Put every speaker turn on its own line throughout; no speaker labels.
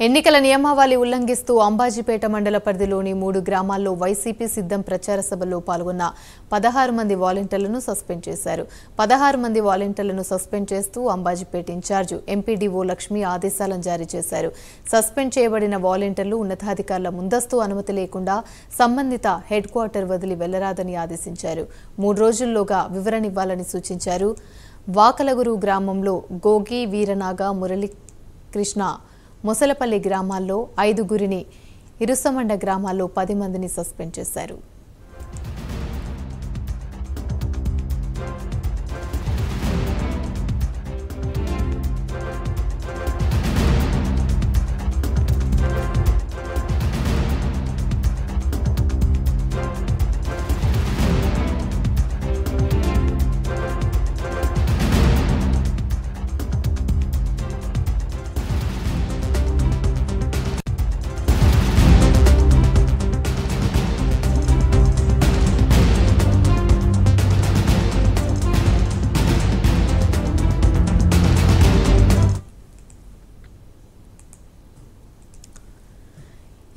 ఎన్నికల నియమావళి ఉల్లంఘిస్తూ అంబాజీపేట మండల పరిధిలోని 3 గ్రామాల్లో వైసీపీ సిద్ధం ప్రచార సభలో పాల్గొన్న 16 మంది వాలంటీర్లను సస్పెండ్ చేశారు. 16 మంది వాలంటీర్లను సస్పెండ్ చేస్తూ అంబాజీపేట ఇన్ఛార్జ్ ఎంపీడీఓ లక్ష్మి ఆదేశాలను జారీ చేశారు. సస్పెండ్ చేయబడిన వాలంటీర్లు ఉన్నతాధికారుల ముందస్తు అనుమతి లేకుండా సంబంధిత హెడ్ క్వార్టర్ వదిలి వెళ్లరాదని ఆదేశించారు. 3 రోజుల్లోగా వివరణ ఇవ్వాలని సూచించారు. వాకలగురు గ్రామంలో గోగి, వీరనాగ, మురళీకృష్ణ, ముసలపల్లి గ్రామాల్లో 5గురిని, ఇరుసమండ గ్రామాల్లో 10 మందిని సస్పెండ్ చేశారు.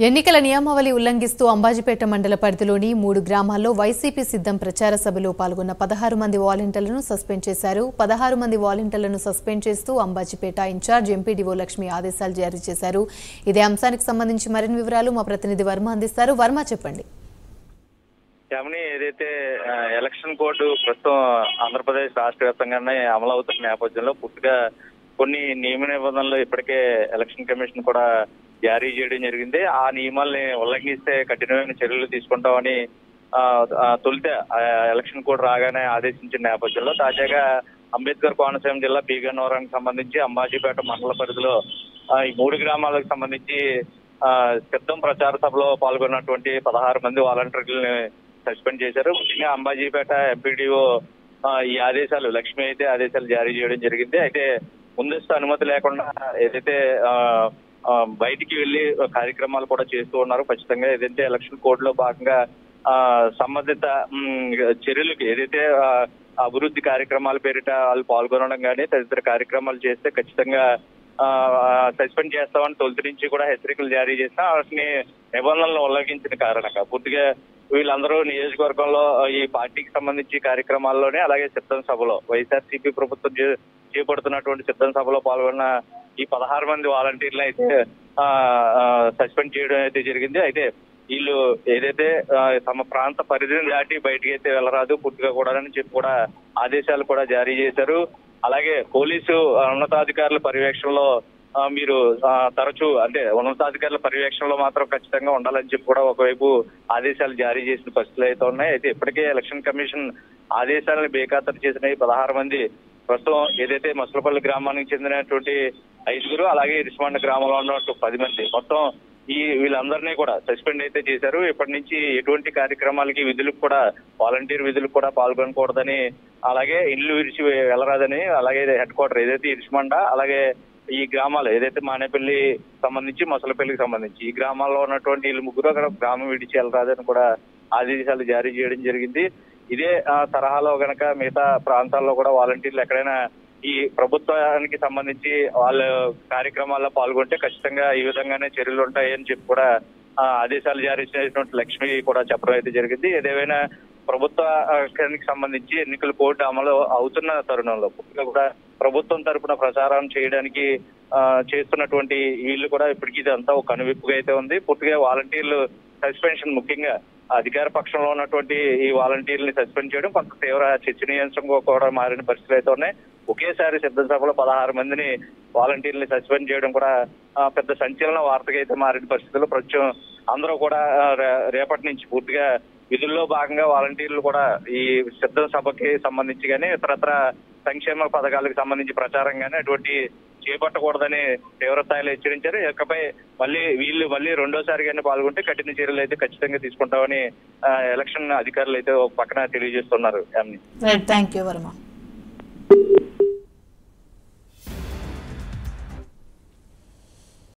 ఎన్నికల నియమావళి ఉల్లంఘిస్తూ అంబాజీపేట మండల పరిధిలోని 3 గ్రామాల్లో వైసీపీ సిద్ధం ప్రచార సభలో పాల్గొన్న 16 మంది వాలంటీర్లను సస్పెండ్ చేశారు. 16 మంది వాలంటీర్లను సస్పెండ్ చేస్తూ అంబాజీపేట ఇన్ఛార్జ్ ఎంపీడీఓ లక్ష్మి ఆదేశాలు జారీ చేశారు. ఇదే అంశానికి సంబంధించి మరిన్ని వివరాలు మా ప్రతినిధి వర్మ అందిస్తారు. వర్మ, చెప్పండి.
ఏదైతే ఎలక్షన్ కోడ్ ప్రస్తుతం ఆంధ్రప్రదేశ్ రాష్ట్ర వ్యాప్తంగానే అమలు అవుతున్న నేపథ్యంలో పూర్తిగా కొన్ని నియమ నిబంధనలు ఇప్పటికే ఎలక్షన్ కమిషన్ కూడా జారీ చేయడం జరిగింది. ఆ నియమాల్ని ఉల్లంఘిస్తే కఠినమైన చర్యలు తీసుకుంటామని తొలిత ఎలక్షన్ కోడ్ రాగానే ఆదేశించిన నేపథ్యంలో తాజాగా అంబేద్కర్ కోనసీమ జిల్లా పి గన్నవరానికి సంబంధించి అంబాజీపేట మండల పరిధిలో ఈ 3 గ్రామాలకు సంబంధించి సిద్ధం ప్రచార సభలో పాల్గొన్నటువంటి 16 మంది వాలంటీర్లని సస్పెండ్ చేశారు. ముఖ్యంగా అంబాజీపేట ఎంపీడీఓ ఈ ఆదేశాలు లక్ష్మి అయితే ఆదేశాలు జారీ చేయడం జరిగింది. అయితే ముందస్తు అనుమతి లేకుండా ఏదైతే బయటికి వెళ్లి కార్యక్రమాలు కూడా చేస్తూ ఉన్నారు. ఖచ్చితంగా ఏదైతే ఎలక్షన్ కోడ్ లో భాగంగా సంబంధిత చర్యలకు ఏదైతే అభివృద్ధి కార్యక్రమాల పేరిట వాళ్ళు పాల్గొనడం కానీ తదితర కార్యక్రమాలు చేస్తే ఖచ్చితంగా సస్పెండ్ చేస్తామని తొలి నుంచి కూడా హెచ్చరికలు జారీ చేసినా వాటిని నిబంధనలను ఉల్లంఘించిన కారణంగా పూర్తిగా వీళ్ళందరూ నియోజకవర్గంలో ఈ పార్టీకి సంబంధించి కార్యక్రమాల్లోనే అలాగే సిద్ధం సభలో వైఎస్ఆర్సీపీ ప్రభుత్వం చేపడుతున్నటువంటి సిద్ధం సభలో పాల్గొన్న ఈ 16 మంది వాలంటీర్లు అయితే సస్పెండ్ చేయడం అయితే జరిగింది. అయితే వీళ్ళు ఏదైతే తమ ప్రాంత పరిధిని దాటి బయటికి అయితే వెళ్ళరాదు పూర్తిగా కూడా అని చెప్పి కూడా ఆదేశాలు కూడా జారీ చేశారు. అలాగే పోలీసు ఉన్నతాధికారుల పర్యవేక్షణలో మీరు తరచూ అంటే ఉన్నతాధికారుల పర్యవేక్షణలో మాత్రం ఖచ్చితంగా ఉండాలని చెప్పి కూడా ఒకవైపు ఆదేశాలు జారీ చేసిన పరిస్థితులు అయితే ఉన్నాయి. అయితే ఇప్పటికే ఎలక్షన్ కమిషన్ ఆదేశాలను బేఖాతరు చేసిన 16 మంది ప్రస్తుతం ఏదైతే ముసలపల్లి గ్రామానికి చెందినటువంటి 5గురు అలాగే ఇరుసమండ గ్రామంలో ఉన్నట్టు 10 మంది మొత్తం వీళ్ళందరినీ కూడా సస్పెండ్ అయితే చేశారు. ఇప్పటి నుంచి ఎటువంటి కార్యక్రమాలకి విధులకు కూడా వాలంటీర్ విధులకు కూడా పాల్గొనకూడదని అలాగే ఇల్లు విడిచి వెళ్ళరాదని అలాగే హెడ్ క్వార్టర్ ఏదైతే ఇరుసమండ అలాగే ఈ గ్రామాలు ఏదైతే మానేపల్లి సంబంధించి ముసలపల్లికి సంబంధించి ఈ గ్రామాల్లో ఉన్నటువంటి వీళ్ళు 3 అక్కడ గ్రామం విడిచి వెళ్ళరాదని కూడా ఆదేశాలు జారీ చేయడం జరిగింది. ఇదే తరహాలో గనక మిగతా ప్రాంతాల్లో కూడా వాలంటీర్లు ఎక్కడైనా ఈ ప్రభుత్వానికి సంబంధించి వాళ్ళ కార్యక్రమాల్లో పాల్గొంటే ఖచ్చితంగా ఈ విధంగానే చర్యలు ఉంటాయని చెప్పి కూడా ఆదేశాలు జారీ చేసినటువంటి లక్ష్మి కూడా చెప్పడం అయితే జరిగింది. ఏదేమైనా ప్రభుత్వానికి సంబంధించి ఎన్నికల కోడ్ అమలు అవుతున్న తరుణంలో పూర్తిగా కూడా ప్రభుత్వం తరపున ప్రచారం చేయడానికి చేస్తున్నటువంటి వీళ్ళు కూడా ఇప్పటికీ ఇదంతా ఒక కనువిప్పుగా అయితే ఉంది. పూర్తిగా వాలంటీర్లు సస్పెన్షన్ ముఖ్యంగా అధికార పక్షంలో ఉన్నటువంటి ఈ వాలంటీర్ని సస్పెండ్ చేయడం కొంత తీవ్ర చర్చనీయాంశంగా కూడా మారిన పరిస్థితులు అయితే ఉన్నాయి. ఒకేసారి సిద్ధం సభలో 16 మందిని వాలంటీర్ని సస్పెండ్ చేయడం కూడా పెద్ద సంచలన వార్తగా అయితే మారిన పరిస్థితుల్లో ప్రస్తుతం అందరూ కూడా రేపటి నుంచి పూర్తిగా విధుల్లో భాగంగా వాలంటీర్లు కూడా ఈ సిద్ధం సభకి సంబంధించి కానీ ఇతరత్ర సంక్షేమ పథకాలకు సంబంధించి ప్రచారం కానీ అటువంటి చేపట్టకూడదని తీవ్రస్థాయిలో హెచ్చరించారు. ఇకపై వీళ్ళు రెండోసారిగానే పాల్గొంటే కఠిన చర్యలు అయితే ఖచ్చితంగా తీసుకుంటామని ఎలక్షన్ అధికారులు అయితే పక్కన తెలియజేస్తున్నారు.
థాంక్యూ వర్మ.